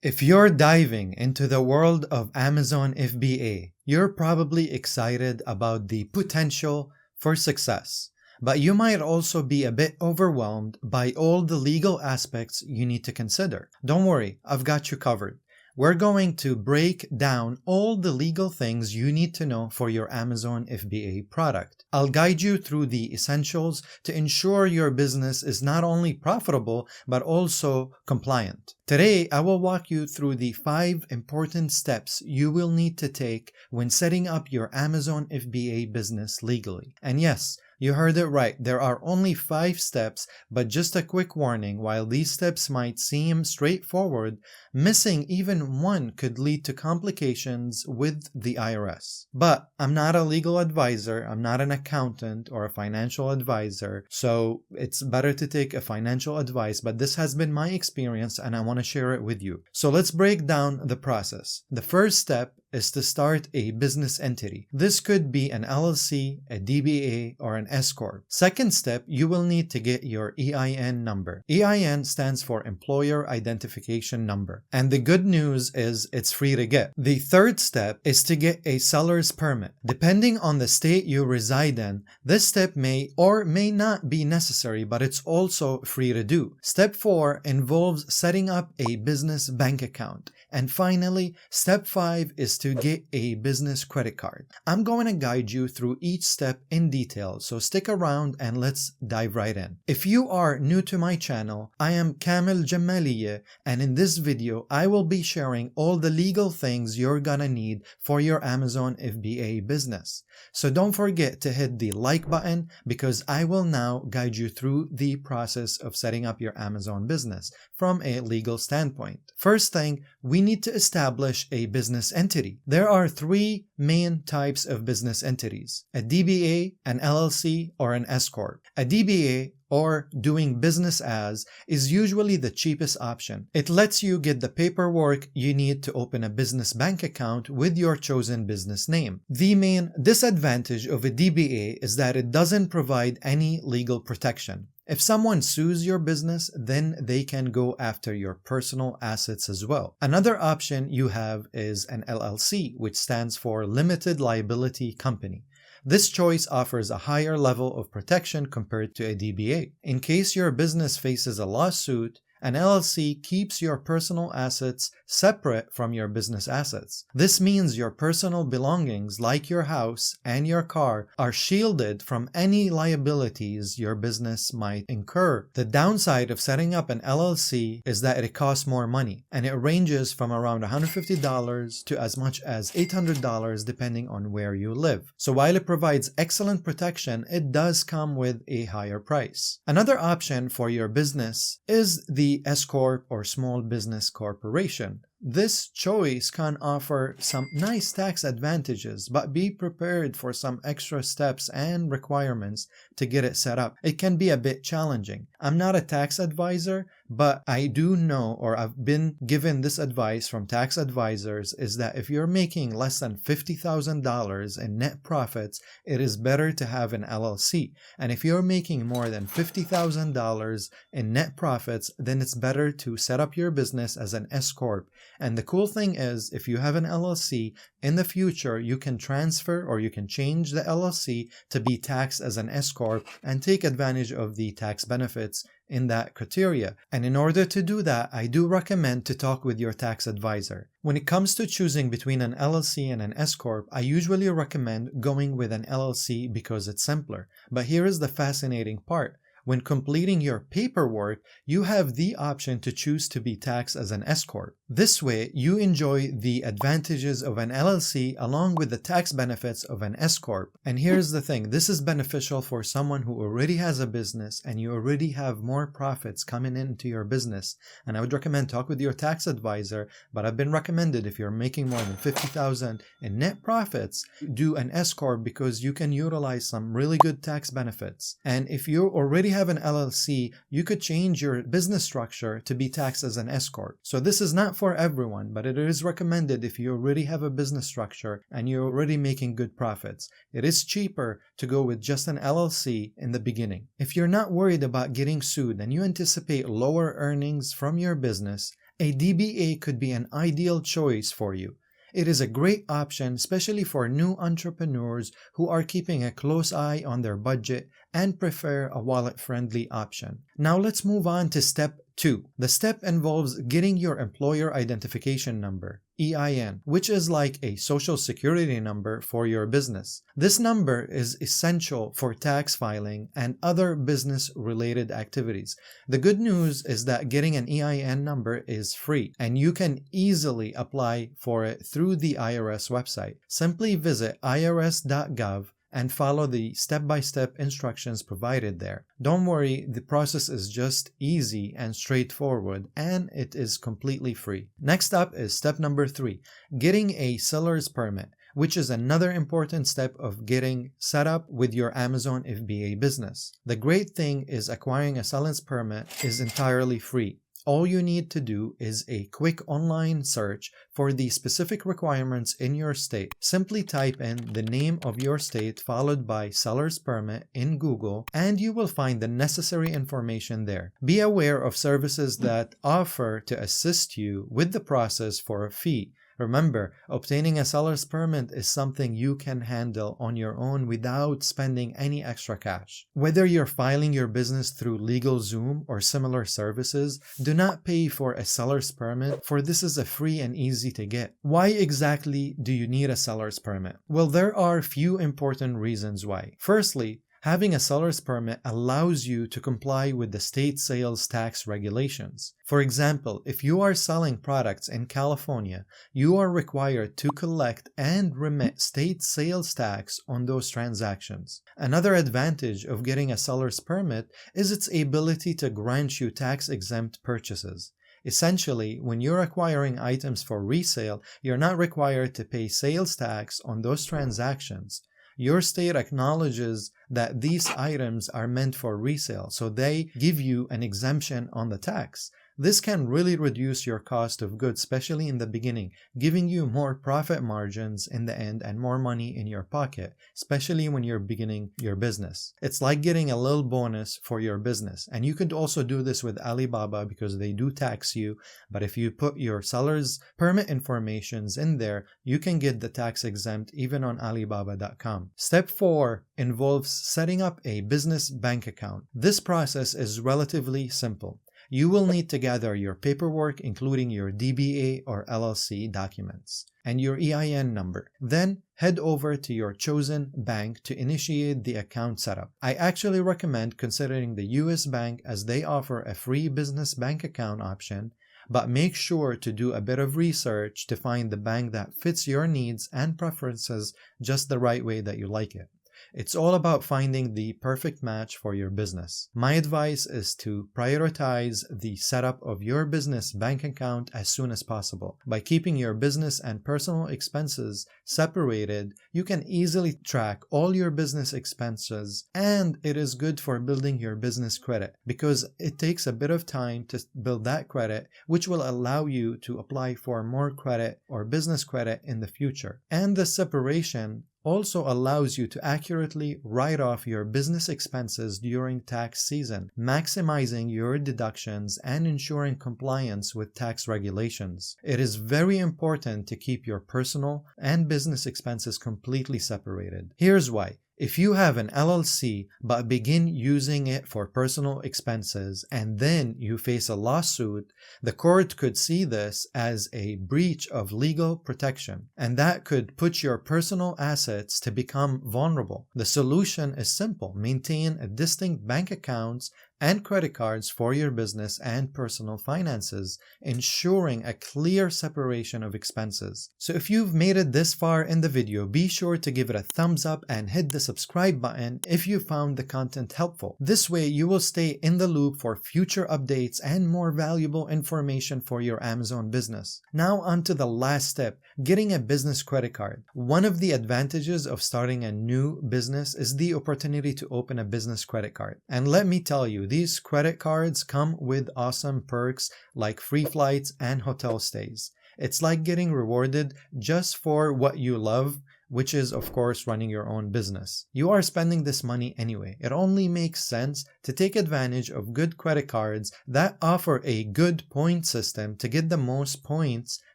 If you're diving into the world of Amazon FBA, you're probably excited about the potential for success, but you might also be a bit overwhelmed by all the legal aspects you need to consider. Don't worry, I've got you covered. We're going to break down all the legal things you need to know for your Amazon FBA product. I'll guide you through the essentials to ensure your business is not only profitable, but also compliant. Today, I will walk you through the 5 important steps you will need to take when setting up your Amazon FBA business legally. And yes, you heard it right, there are only 5 steps, but just a quick warning, while these steps might seem straightforward, missing even one could lead to complications with the IRS. But I'm not a legal advisor, I'm not an accountant or a financial advisor, so it's better to take a financial advice, but this has been my experience and I want to share it with you. So let's break down the process. The first step is to start a business entity. This could be an LLC, a DBA, or an S Corp. Second step, you will need to get your EIN number. EIN stands for Employer Identification Number. And the good news is it's free to get. The third step is to get a seller's permit. Depending on the state you reside in, this step may or may not be necessary, but it's also free to do. Step 4 involves setting up a business bank account. And finally, step 5 is to get a business credit card. I'm going to guide you through each step in detail, so stick around and let's dive right in. If you are new to my channel, I am Kamil Jammaliya, and in this video, I will be sharing all the legal things you're gonna need for your Amazon FBA business. So don't forget to hit the like button because I will now guide you through the process of setting up your Amazon business from a legal standpoint. First thing, we need to establish a business entity. There are 3 main types of business entities: a DBA, an LLC, or an S Corp. A DBA, or doing business as, is usually the cheapest option. It lets you get the paperwork you need to open a business bank account with your chosen business name. The main disadvantage of a DBA is that it doesn't provide any legal protection. If someone sues your business, then they can go after your personal assets as well. Another option you have is an LLC, which stands for Limited Liability Company. This choice offers a higher level of protection compared to a DBA. In case your business faces a lawsuit, an LLC keeps your personal assets separate from your business assets. This means your personal belongings, like your house and your car, are shielded from any liabilities your business might incur. The downside of setting up an LLC is that it costs more money, and it ranges from around $150 to as much as $800 depending on where you live. So while it provides excellent protection, it does come with a higher price. Another option for your business is the S Corp or Small Business Corporation. This choice can offer some nice tax advantages, but be prepared for some extra steps and requirements to get it set up. It can be a bit challenging. I'm not a tax advisor, but I do know, or I've been given this advice from tax advisors, is that if you're making less than $50,000 in net profits, it is better to have an LLC. And if you're making more than $50,000 in net profits, then it's better to set up your business as an S Corp. And the cool thing is, if you have an LLC, in the future, you can transfer or you can change the LLC to be taxed as an S Corp and take advantage of the tax benefits in that criteria. And in order to do that, I do recommend to talk with your tax advisor. When it comes to choosing between an LLC and an S Corp, I usually recommend going with an LLC because it's simpler. But here is the fascinating part. When completing your paperwork, you have the option to choose to be taxed as an S Corp. This way, you enjoy the advantages of an LLC along with the tax benefits of an S Corp. And here's the thing, this is beneficial for someone who already has a business and you already have more profits coming into your business. And I would recommend talk with your tax advisor, but I've been recommended if you're making more than $50,000 in net profits, do an S Corp because you can utilize some really good tax benefits. And if you already have an LLC, you could change your business structure to be taxed as an S Corp. So this is not for everyone, but it is recommended if you already have a business structure and you're already making good profits. It is cheaper to go with just an LLC in the beginning. If you're not worried about getting sued and you anticipate lower earnings from your business, a DBA could be an ideal choice for you. It is a great option, especially for new entrepreneurs who are keeping a close eye on their budget and prefer a wallet-friendly option. Now let's move on to step 2. The step involves getting your employer identification number, EIN, which is like a social security number for your business. This number is essential for tax filing and other business-related activities. The good news is that getting an EIN number is free, and you can easily apply for it through the IRS website. Simply visit irs.gov and follow the step-by-step instructions provided there. Don't worry, the process is just easy and straightforward, and it is completely free. Next up is step number 3, getting a seller's permit, which is another important step of getting set up with your Amazon FBA business. The great thing is acquiring a seller's permit is entirely free. All you need to do is a quick online search for the specific requirements in your state. Simply type in the name of your state followed by seller's permit in Google, and you will find the necessary information there. Be aware of services that offer to assist you with the process for a fee. Remember, obtaining a seller's permit is something you can handle on your own without spending any extra cash. Whether you're filing your business through LegalZoom or similar services, do not pay for a seller's permit, for this is a free and easy to get. Why exactly do you need a seller's permit? Well, there are few important reasons why. Firstly, having a seller's permit allows you to comply with the state sales tax regulations. For example, if you are selling products in California, you are required to collect and remit state sales tax on those transactions. Another advantage of getting a seller's permit is its ability to grant you tax-exempt purchases. Essentially, when you're acquiring items for resale, you're not required to pay sales tax on those transactions. Your state acknowledges that these items are meant for resale, so they give you an exemption on the tax. This can really reduce your cost of goods, especially in the beginning, giving you more profit margins in the end and more money in your pocket, especially when you're beginning your business. It's like getting a little bonus for your business. And you could also do this with Alibaba because they do tax you, but if you put your seller's permit informations in there, you can get the tax exempt even on Alibaba.com. Step 4 involves setting up a business bank account. This process is relatively simple. You will need to gather your paperwork, including your DBA or LLC documents, and your EIN number. Then head over to your chosen bank to initiate the account setup. I actually recommend considering the US bank as they offer a free business bank account option, but make sure to do a bit of research to find the bank that fits your needs and preferences just the right way that you like it. It's all about finding the perfect match for your business. My advice is to prioritize the setup of your business bank account as soon as possible. By keeping your business and personal expenses separated, you can easily track all your business expenses, and it is good for building your business credit because it takes a bit of time to build that credit, which will allow you to apply for more credit or business credit in the future. And the separation also allows you to accurately write off your business expenses during tax season, maximizing your deductions and ensuring compliance with tax regulations. It is very important to keep your personal and business expenses completely separated. Here's why. If you have an LLC but begin using it for personal expenses and then you face a lawsuit, the court could see this as a breach of legal protection, and that could put your personal assets to become vulnerable. The solution is simple. Maintain a distinct bank accounts and credit cards for your business and personal finances, ensuring a clear separation of expenses. So if you've made it this far in the video, be sure to give it a thumbs up and hit the subscribe button if you found the content helpful. This way you will stay in the loop for future updates and more valuable information for your Amazon business. Now on to the last step, getting a business credit card. One of the advantages of starting a new business is the opportunity to open a business credit card. And let me tell you, these credit cards come with awesome perks like free flights and hotel stays. It's like getting rewarded just for what you love which is of course running your own business. You are spending this money anyway. It only makes sense to take advantage of good credit cards that offer a good point system to get the most points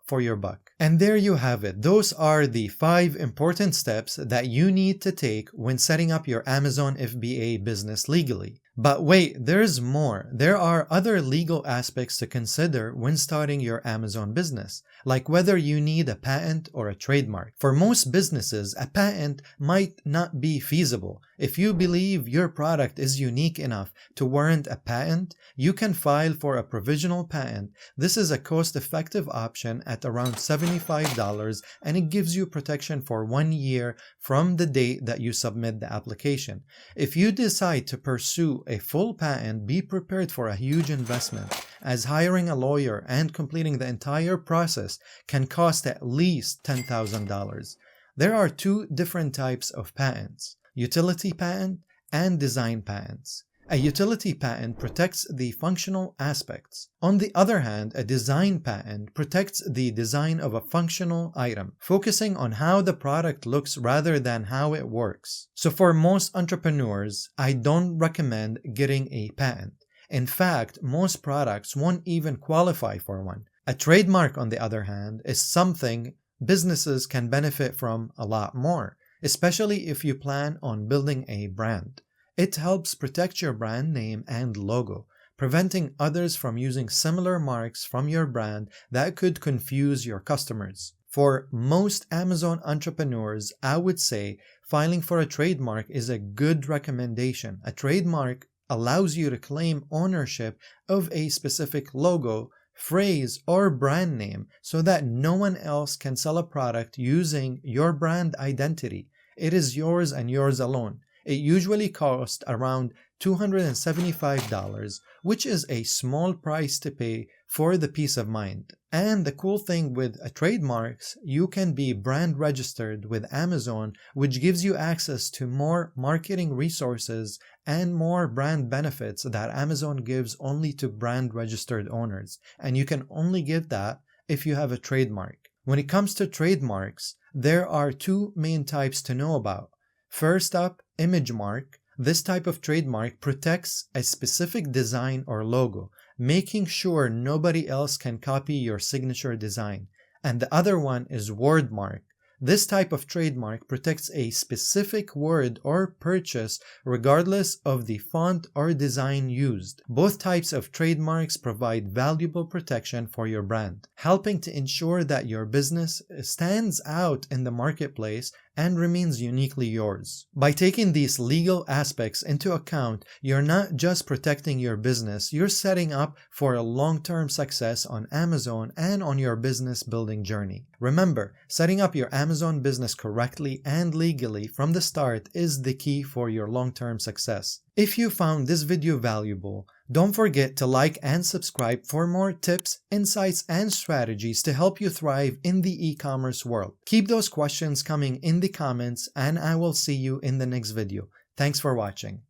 for your buck. And there you have it. Those are the 5 important steps that you need to take when setting up your Amazon FBA business legally. But wait, there's more. There are other legal aspects to consider when starting your Amazon business, like whether you need a patent or a trademark. For most businesses, a patent might not be feasible. If you believe your product is unique enough to warrant a patent, you can file for a provisional patent. This is a cost-effective option at around $75, and it gives you protection for 1 year from the date that you submit the application. If you decide to pursue a full patent, be prepared for a huge investment, as hiring a lawyer and completing the entire process can cost at least $10,000. There are 2 different types of patents: utility patent and design patents. A utility patent protects the functional aspects. On the other hand, a design patent protects the design of a functional item, focusing on how the product looks rather than how it works. So for most entrepreneurs, I don't recommend getting a patent. In fact, most products won't even qualify for one. A trademark, on the other hand, is something businesses can benefit from a lot more, especially if you plan on building a brand. It helps protect your brand name and logo, preventing others from using similar marks from your brand that could confuse your customers. For most Amazon entrepreneurs, I would say filing for a trademark is a good recommendation. A trademark allows you to claim ownership of a specific logo, phrase, or brand name so that no one else can sell a product using your brand identity. It is yours and yours alone. It usually costs around $275, which is a small price to pay for the peace of mind. And the cool thing with trademarks, you can be brand registered with Amazon, which gives you access to more marketing resources and more brand benefits that Amazon gives only to brand registered owners. And you can only get that if you have a trademark. When it comes to trademarks, there are 2 main types to know about. First up, image mark. This type of trademark protects a specific design or logo, making sure nobody else can copy your signature design. And the other one is word mark. This type of trademark protects a specific word or purchase regardless of the font or design used. Both types of trademarks provide valuable protection for your brand, helping to ensure that your business stands out in the marketplace and remains uniquely yours. By taking these legal aspects into account, you're not just protecting your business, you're setting up for a long-term success on Amazon and on your business building journey. Remember, setting up your Amazon business correctly and legally from the start is the key for your long-term success. If you found this video valuable, don't forget to like and subscribe for more tips, insights, and strategies to help you thrive in the e-commerce world. Keep those questions coming in the comments, and I will see you in the next video. Thanks for watching.